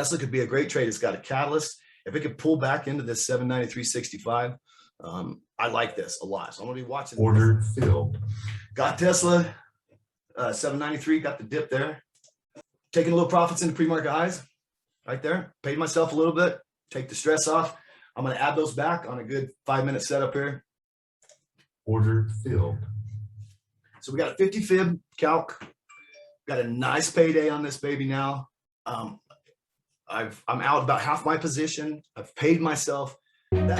Tesla could be a great trade. It's got a catalyst. If it could pull back into this 793.65, I like this a lot. So I'm going to be watching. Order filled. Got Tesla, 793, got the dip there. Taking a little profits into pre-market highs right there. Paid myself a little bit. Take the stress off. I'm going to add those back on a good 5-minute setup here. Order filled. So we got a 50 fib calc. Got a nice payday on this baby now. I'm out about half my position. I've paid myself. That